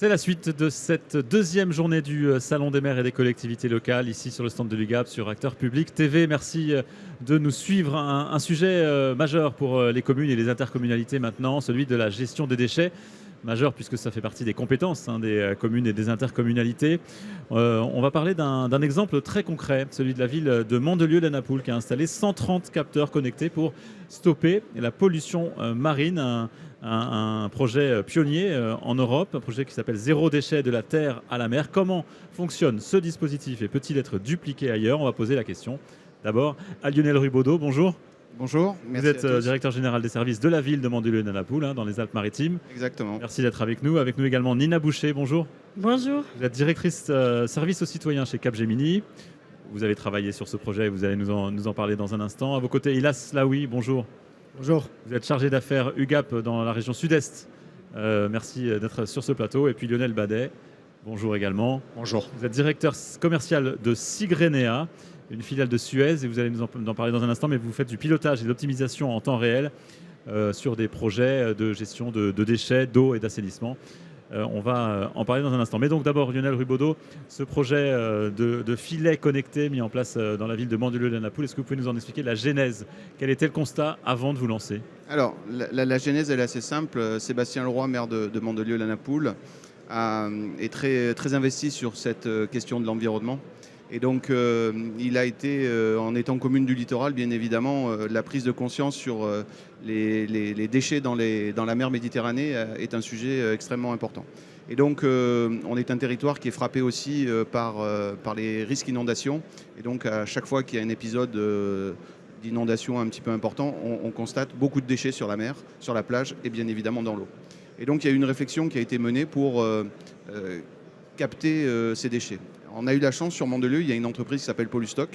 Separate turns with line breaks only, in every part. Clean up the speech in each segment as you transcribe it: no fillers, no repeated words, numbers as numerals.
C'est la suite de cette deuxième journée du Salon des maires et des collectivités locales, ici sur le stand de l'UGAP, sur Acteurs Publics TV. Merci de nous suivre. Un sujet majeur pour les communes et les intercommunalités maintenant, celui de la gestion des déchets. Majeur puisque ça fait partie des compétences des communes et des intercommunalités. On va parler d'un exemple très concret, celui de la ville de Mandelieu-la-Napoule qui a installé 130 capteurs connectés pour stopper la pollution marine. Un projet pionnier en Europe, un projet qui s'appelle Zéro déchet de la terre à la mer. Comment fonctionne ce dispositif et peut-il être dupliqué ailleurs? On va poser la question. D'abord à Lionel Rubaudot, bonjour.
Bonjour,
Vous êtes directeur général des services de la ville de Mandelieu-la-Napoule, dans les Alpes-Maritimes.
Exactement.
Merci d'être avec nous. Avec nous également Nina Boucher, bonjour.
Bonjour.
Vous êtes directrice service aux citoyens chez Capgemini. Vous avez travaillé sur ce projet et vous allez nous en parler dans un instant. À vos côtés, Ilas Laoui, bonjour.
Bonjour.
Vous êtes chargé d'affaires UGAP dans la région sud-est. Merci d'être sur ce plateau. Et puis Lionel Badet, bonjour également.
Bonjour.
Vous êtes directeur commercial de Sigrenea, une filiale de Suez, et vous allez nous en parler dans un instant, mais vous faites du pilotage et de l'optimisation en temps réel sur des projets de gestion de déchets, d'eau et d'assainissement. On va en parler dans un instant. Mais donc d'abord, Lionel Rubaudot, ce projet de filet connecté mis en place dans la ville de Mandelieu-la-Napoule, est-ce que vous pouvez nous en expliquer la genèse? Quel était le constat avant de vous lancer?
Alors, la genèse, elle est assez simple. Sébastien Leroy, maire de Mandelieu-la-Napoule, est très investi sur cette question de l'environnement. Et donc, il a été, en étant commune du littoral, bien évidemment, la prise de conscience sur les déchets dans la mer Méditerranée est un sujet extrêmement important. Et donc, on est un territoire qui est frappé aussi par les risques d'inondation. Et donc, à chaque fois qu'il y a un épisode d'inondation un petit peu important, on constate beaucoup de déchets sur la mer, sur la plage et bien évidemment dans l'eau. Et donc, il y a eu une réflexion qui a été menée pour capter ces déchets. On a eu la chance sur Mandelieu, il y a une entreprise qui s'appelle Polustock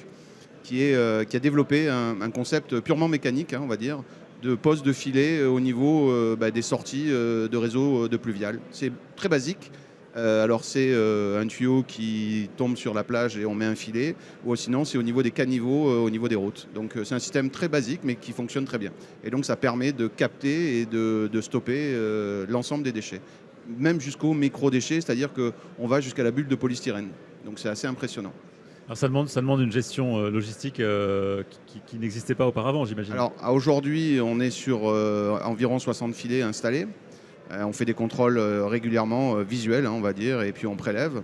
qui a développé un concept purement mécanique, on va dire, de pose de filet au niveau des sorties de réseaux de pluvial. C'est très basique. Alors c'est un tuyau qui tombe sur la plage et on met un filet, ou sinon c'est au niveau des caniveaux, au niveau des routes. Donc c'est un système très basique mais qui fonctionne très bien. Et donc ça permet de capter et de stopper l'ensemble des déchets, même jusqu'aux micro-déchets, c'est-à-dire qu'on va jusqu'à la bulle de polystyrène. Donc c'est assez impressionnant.
Alors ça demande une gestion logistique qui n'existait pas auparavant, j'imagine.
Alors aujourd'hui, on est sur environ 60 filets installés. On fait des contrôles régulièrement visuels, on va dire, et puis on prélève.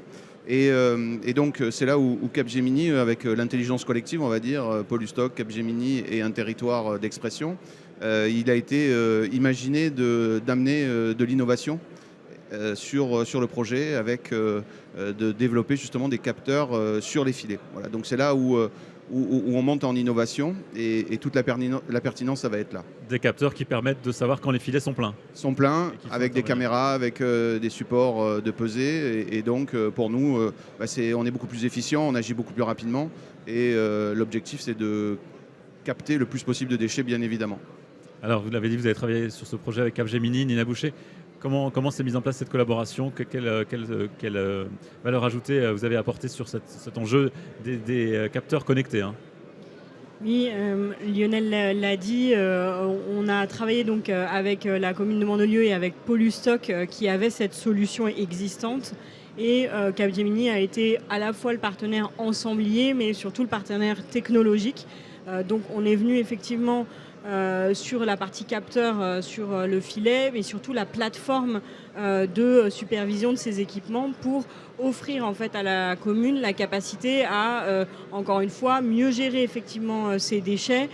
Et donc c'est là où Capgemini, avec l'intelligence collective, on va dire, Polustock, Capgemini et un territoire d'expression, il a été imaginé d'amener de l'innovation sur le projet, avec de développer justement des capteurs sur les filets. Voilà, donc c'est là où on monte en innovation et toute la pertinence, ça va être là.
Des capteurs qui permettent de savoir quand les filets sont pleins.
Sont pleins, avec des caméras, avec des supports de pesée. Et donc pour nous, on est beaucoup plus efficient, on agit beaucoup plus rapidement. Et l'objectif, c'est de capter le plus possible de déchets, bien évidemment.
Alors, vous l'avez dit, vous avez travaillé sur ce projet avec Capgemini, Nina Boucher. Comment s'est mise en place cette collaboration? Quelle valeur ajoutée vous avez apporté sur cet enjeu des capteurs connectés
Oui, Lionel l'a dit, on a travaillé donc avec la commune de Mandelieu et avec Polustock qui avait cette solution existante. Et Capgemini a été à la fois le partenaire ensemblier, mais surtout le partenaire technologique. Donc on est venu effectivement sur la partie capteur, sur le filet, mais surtout la plateforme de supervision de ces équipements pour offrir en fait à la commune la capacité à, encore une fois, mieux gérer effectivement ces déchets,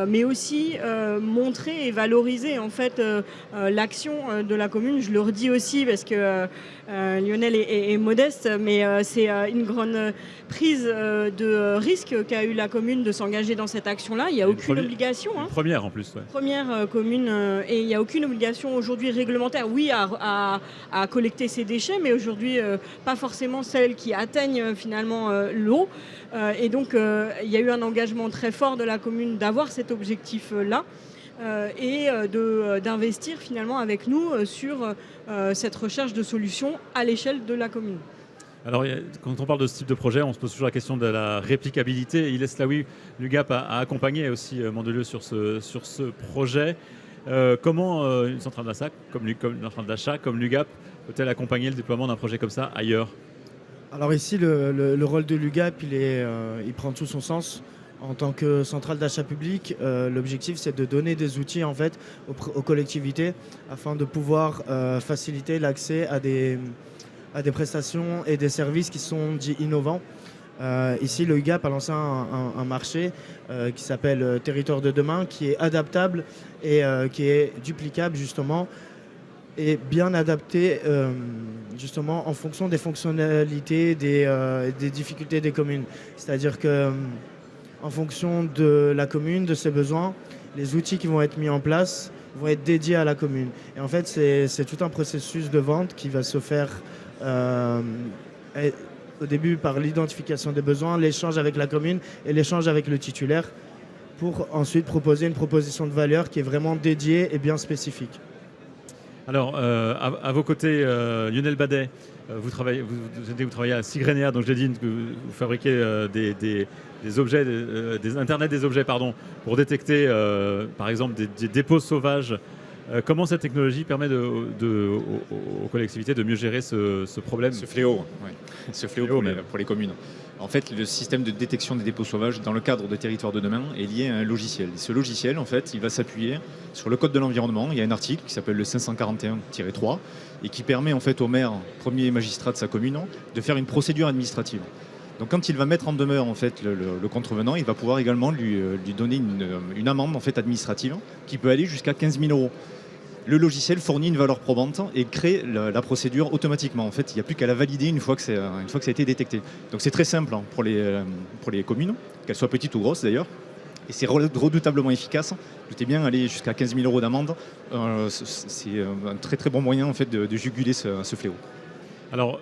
mais aussi montrer et valoriser en fait l'action de la commune. Je le redis aussi parce que Lionel est modeste, mais c'est une grande prise de risque qu'a eu la commune de s'engager dans cette action-là. Il n'y a aucune obligation.
Une première en plus. Ouais.
Première commune, et il n'y a aucune obligation aujourd'hui réglementaire, oui, à collecter ces déchets, mais aujourd'hui pas forcément celles qui atteignent finalement l'eau. Et donc il y a eu un engagement très fort de la commune d'avoir cet objectif-là. Et d'investir finalement avec nous sur cette recherche de solutions à l'échelle de la commune.
Alors, quand on parle de ce type de projet, on se pose toujours la question de la réplicabilité. Ilas Laoui, l'UGAP a accompagné aussi Mandelieu sur ce projet. Comment une centrale d'achat comme l'UGAP peut-elle accompagner le déploiement d'un projet comme ça ailleurs?
Alors ici, le rôle de l'UGAP, il prend tout son sens. En tant que centrale d'achat public, l'objectif c'est de donner des outils en fait aux collectivités afin de pouvoir faciliter l'accès à des prestations et des services qui sont dits innovants. Ici, le UGAP a lancé un marché qui s'appelle Territoire de demain, qui est adaptable et qui est duplicable justement et bien adapté justement en fonction des fonctionnalités, des difficultés des communes. C'est-à-dire que en fonction de la commune, de ses besoins, les outils qui vont être mis en place vont être dédiés à la commune. Et en fait, c'est tout un processus de vente qui va se faire au début par l'identification des besoins, l'échange avec la commune et l'échange avec le titulaire pour ensuite proposer une proposition de valeur qui est vraiment dédiée et bien spécifique.
Alors, à vos côtés, Lionel Badet, vous travaillez à Sigrenéa, donc j'ai dit que vous fabriquez des objets, des Internet des objets, pardon, pour détecter, par exemple, des dépôts sauvages. Comment cette technologie permet aux collectivités de mieux gérer ce problème?
Ce fléau, ouais. Ce fléau pour les communes. En fait, le système de détection des dépôts sauvages dans le cadre de Territoire de demain est lié à un logiciel. Et ce logiciel, en fait, il va s'appuyer sur le Code de l'environnement. Il y a un article qui s'appelle le 541-3 et qui permet en fait au maire, premier magistrat de sa commune, de faire une procédure administrative. Donc quand il va mettre en demeure en fait le contrevenant, il va pouvoir également lui donner une amende en fait administrative qui peut aller jusqu'à 15 000 €. Le logiciel fournit une valeur probante et crée la procédure automatiquement. En fait, il n'y a plus qu'à la valider une fois que ça a été détecté. Donc c'est très simple pour les communes, qu'elles soient petites ou grosses d'ailleurs. Et c'est redoutablement efficace. Notez bien, aller jusqu'à 15 000 € d'amende, c'est un très très bon moyen en fait, de juguler ce fléau.
Alors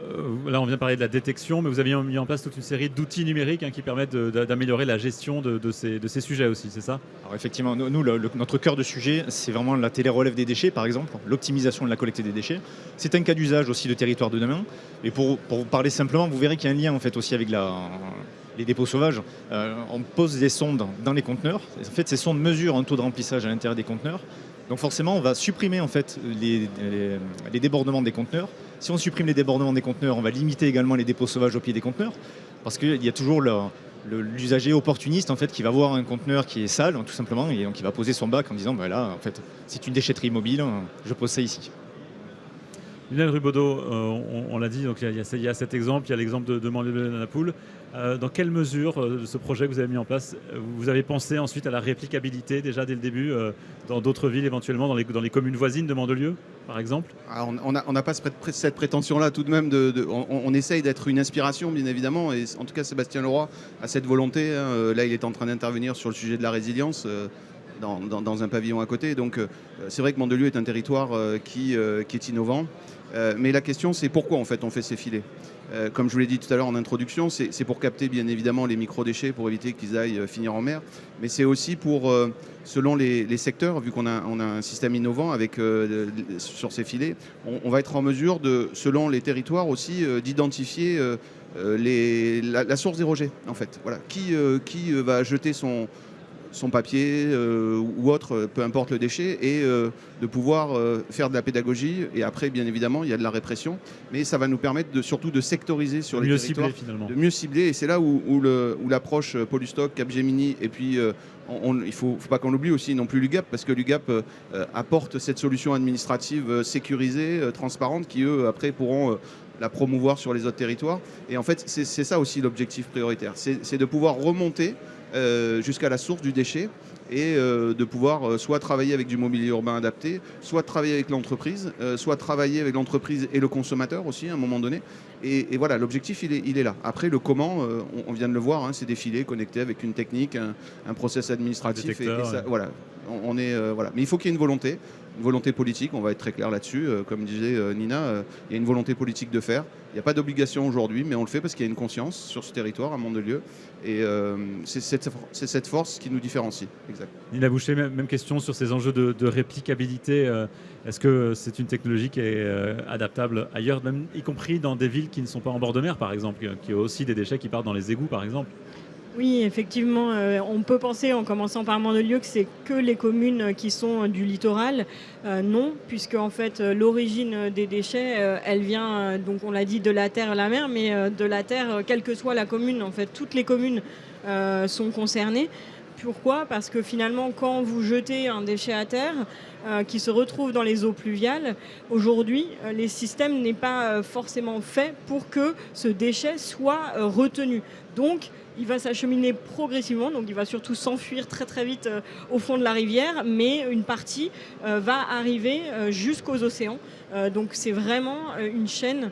là, on vient de parler de la détection, mais vous avez mis en place toute une série d'outils numériques qui permettent d'améliorer la gestion de ces sujets aussi, c'est ça?
Alors effectivement, nous, notre cœur de sujet, c'est vraiment la télérelève des déchets, par exemple, l'optimisation de la collecte des déchets. C'est un cas d'usage aussi de Territoire de demain. Et pour vous parler simplement, vous verrez qu'il y a un lien en fait, aussi avec les dépôts sauvages. On pose des sondes dans les conteneurs. En fait, ces sondes mesurent un taux de remplissage à l'intérieur des conteneurs. Donc forcément, on va supprimer en fait, les débordements des conteneurs. Si on supprime les débordements des conteneurs, on va limiter également les dépôts sauvages au pied des conteneurs, parce qu'il y a toujours l'usager opportuniste en fait, qui va voir un conteneur qui est sale, tout simplement, et donc il va poser son bac en disant là, en fait, c'est une déchetterie mobile, je pose ça ici.
Lionel Rubaudot, on l'a dit, donc il y a cet exemple, il y a l'exemple de Mandelieu-la-Napoule. Dans quelle mesure de ce projet que vous avez mis en place, vous avez pensé ensuite à la réplicabilité déjà dès le début dans d'autres villes, éventuellement dans les communes voisines de Mandelieu, par exemple?
Alors, on n'a pas cette prétention-là tout de même. On essaye d'être une inspiration, bien évidemment. Et en tout cas, Sébastien Leroy a cette volonté. Là, il est en train d'intervenir sur le sujet de la résilience. Dans un pavillon à côté. Donc c'est vrai que Mandelieu est un territoire qui est innovant. Mais la question, c'est pourquoi en fait on fait ces filets. Comme je vous l'ai dit tout à l'heure en introduction, c'est pour capter bien évidemment les microdéchets pour éviter qu'ils aillent finir en mer. Mais c'est aussi pour, selon les secteurs, vu qu'on a un système innovant avec, sur ces filets, on va être en mesure, selon les territoires aussi, d'identifier la source des rejets en fait. Voilà. Qui va jeter son papier ou autre, peu importe le déchet, et de pouvoir faire de la pédagogie. Et après, bien évidemment, il y a de la répression. Mais ça va nous permettre surtout de sectoriser sur les territoires,
cibler, finalement.
De mieux cibler. Et c'est là où l'approche Polystock, Capgemini, et puis il ne faut pas qu'on oublie aussi non plus l'UGAP, parce que l'UGAP apporte cette solution administrative sécurisée, transparente, qui eux, après, pourront la promouvoir sur les autres territoires. Et en fait, c'est ça aussi l'objectif prioritaire. C'est de pouvoir remonter jusqu'à la source du déchet et de pouvoir soit travailler avec du mobilier urbain adapté, soit travailler avec l'entreprise, soit travailler avec l'entreprise et le consommateur aussi à un moment donné. Et voilà, l'objectif il est là. Après le comment, on vient de le voir, c'est des filets connectés avec une technique, un process administratif.
Détecteur,
ça, voilà. Voilà. Mais il faut qu'il y ait une volonté politique, on va être très clair là-dessus. Comme disait Nina, il y a une volonté politique de faire. Il n'y a pas d'obligation aujourd'hui, mais on le fait parce qu'il y a une conscience sur ce territoire, à Mandelieu. Et c'est cette force qui nous différencie. Exact.
Nina Boucher, même question sur ces enjeux de réplicabilité. Est-ce que c'est une technologie qui est adaptable ailleurs, même y compris dans des villes qui ne sont pas en bord de mer, par exemple, qui ont aussi des déchets qui partent dans les égouts, par exemple?
Oui, effectivement, on peut penser, en commençant par Mandelieu, que c'est que les communes qui sont du littoral. Non, puisque en fait, l'origine des déchets, elle vient, donc on l'a dit, de la terre et la mer, mais de la terre, quelle que soit la commune. En fait, toutes les communes sont concernées. Pourquoi? Parce que finalement, quand vous jetez un déchet à terre qui se retrouve dans les eaux pluviales, aujourd'hui, les systèmes n'est pas forcément fait pour que ce déchet soit retenu. Donc, il va s'acheminer progressivement, donc il va surtout s'enfuir très très vite au fond de la rivière, mais une partie va arriver jusqu'aux océans. Donc c'est vraiment une chaîne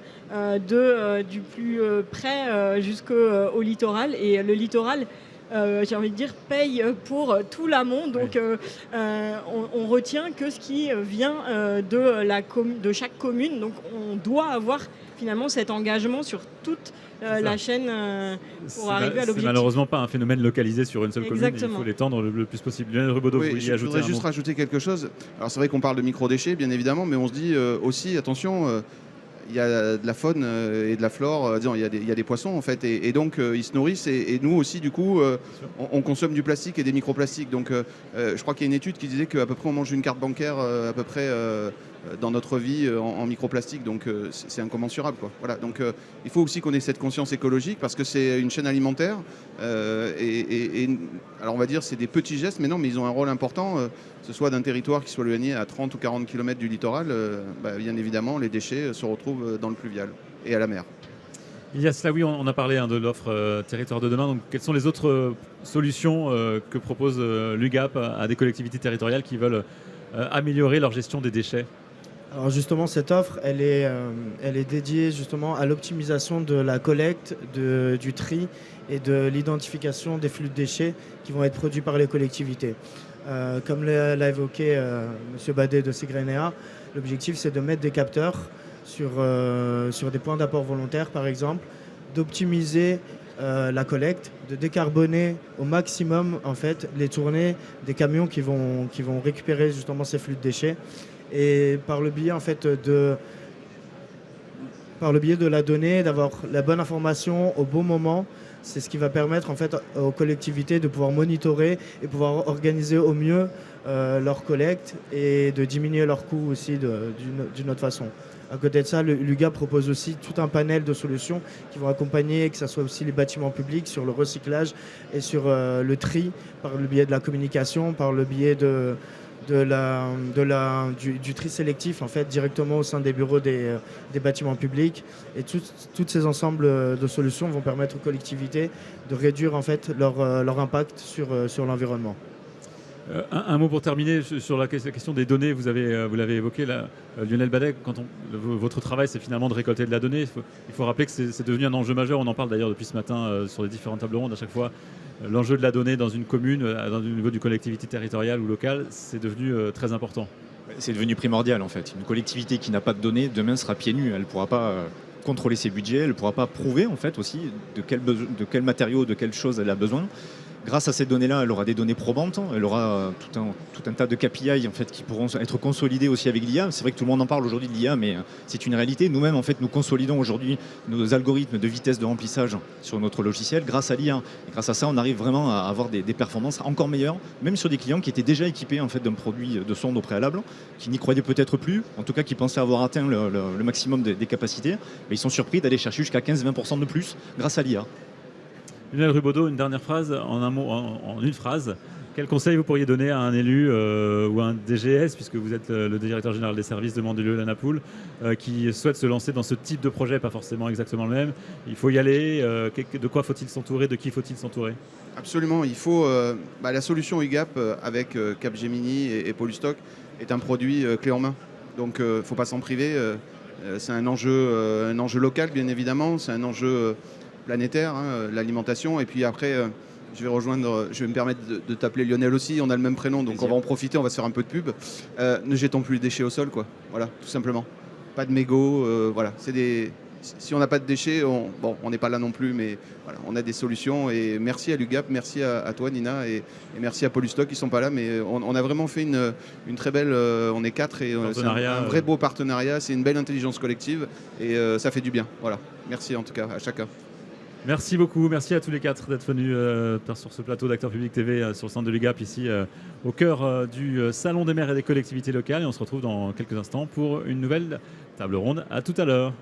du plus près jusqu'au littoral. Et le littoral, j'ai envie de dire, paye pour tout l'amont. Donc on retient que ce qui vient de chaque commune. Donc on doit avoir finalement cet engagement sur toute la chaîne pour arriver à l'objectif.
C'est malheureusement pas un phénomène localisé sur une seule
Exactement.
commune. Il faut l'étendre le plus possible. Lionel Rubaudot, vous vouliez
je
ajouter
voudrais
un
juste
mot.
rajouter quelque chose. Alors c'est vrai qu'on parle de microdéchets, bien évidemment, mais on se dit aussi, attention, il y a de la faune et de la flore, disons, il y a des poissons en fait, et donc ils se nourrissent, et nous aussi, du coup, on consomme du plastique et des microplastiques. Donc je crois qu'il y a une étude qui disait qu'à peu près on mange une carte bancaire à peu près dans notre vie en microplastique, donc c'est incommensurable, quoi. Voilà, donc il faut aussi qu'on ait cette conscience écologique parce que c'est une chaîne alimentaire alors on va dire c'est des petits gestes, mais non, mais ils ont un rôle important, que ce soit d'un territoire qui soit éloigné à 30 ou 40 km du littoral, bien évidemment les déchets se retrouvent dans le pluvial et à la mer.
Il y a cela, oui, on a parlé de l'offre Territoire de demain. Donc, quelles sont les autres solutions que propose l'UGAP à des collectivités territoriales qui veulent améliorer leur gestion des déchets?
Alors justement, cette offre, elle est dédiée justement à l'optimisation de la collecte, du tri et de l'identification des flux de déchets qui vont être produits par les collectivités. Comme l'a évoqué M. Badet de Segrenea, l'objectif c'est de mettre des capteurs sur des points d'apport volontaires par exemple, d'optimiser la collecte, de décarboner au maximum en fait les tournées des camions qui vont récupérer justement ces flux de déchets. Et par le biais en fait de la donnée, d'avoir la bonne information au bon moment, c'est ce qui va permettre en fait aux collectivités de pouvoir monitorer et pouvoir organiser au mieux leur collecte et de diminuer leurs coûts aussi d'une autre façon. À côté de ça, l'UGAP propose aussi tout un panel de solutions qui vont accompagner, que ce soit aussi les bâtiments publics, sur le recyclage et sur le tri, par le biais de la communication, par le biais du tri sélectif en fait, directement au sein des bureaux des bâtiments publics. Et tous ces ensembles de solutions vont permettre aux collectivités de réduire en fait leur impact sur l'environnement.
Un mot pour terminer sur la question des données. Vous l'avez évoqué, là, Lionel Badet, votre travail, c'est finalement de récolter de la donnée. Il faut rappeler que c'est devenu un enjeu majeur. On en parle d'ailleurs depuis ce matin sur les différentes tables rondes. À chaque fois, l'enjeu de la donnée dans une commune, au niveau du collectivité territoriale ou locale, c'est devenu très important.
C'est devenu primordial en fait. Une collectivité qui n'a pas de données, demain sera pieds nus. Elle ne pourra pas contrôler ses budgets, elle ne pourra pas prouver en fait aussi de quel matériau, de quelle chose elle a besoin. Grâce à ces données-là, elle aura des données probantes, elle aura tout un tas de KPI en fait, qui pourront être consolidés aussi avec l'IA. C'est vrai que tout le monde en parle aujourd'hui de l'IA, mais c'est une réalité. Nous-mêmes, en fait, nous consolidons aujourd'hui nos algorithmes de vitesse de remplissage sur notre logiciel grâce à l'IA. Et grâce à ça, on arrive vraiment à avoir des performances encore meilleures, même sur des clients qui étaient déjà équipés en fait, d'un produit de sonde au préalable, qui n'y croyaient peut-être plus, en tout cas qui pensaient avoir atteint le maximum des capacités. Mais ils sont surpris d'aller chercher jusqu'à 15-20% de plus grâce à l'IA.
Lionel Rubaudot, une dernière phrase, en un mot, en une phrase. Quel conseil vous pourriez donner à un élu ou à un DGS, puisque vous êtes le directeur général des services de Mandelieu-la-Napoule, qui souhaite se lancer dans ce type de projet, pas forcément exactement le même? Il faut y aller. De quoi faut-il s'entourer? De qui faut-il s'entourer?
Absolument, il faut. La solution UGAP avec Capgemini et Polystock est un produit clé en main. Donc il ne faut pas s'en priver. C'est un enjeu local, bien évidemment. C'est un enjeu planétaire, l'alimentation. Et puis après, je vais me permettre de t'appeler Lionel aussi. On a le même prénom, donc on va en profiter. On va se faire un peu de pub. Ne jetons plus les déchets au sol, quoi. Voilà, tout simplement. Pas de mégots. Voilà, si on n'a pas de déchets, on n'est pas là non plus, mais voilà, on a des solutions. Et merci à l'UGAP, merci à toi Nina, et merci à Polystock qui sont pas là, mais on a vraiment fait une très belle. On est 4 et c'est un vrai beau partenariat. C'est une belle intelligence collective et ça fait du bien. Voilà, merci en tout cas à chacun.
Merci beaucoup, merci à tous les quatre d'être venus sur ce plateau d'Acteurs Publics TV sur le centre de l'UGAP, ici au cœur du Salon des maires et des collectivités locales. Et on se retrouve dans quelques instants pour une nouvelle table ronde. À tout à l'heure.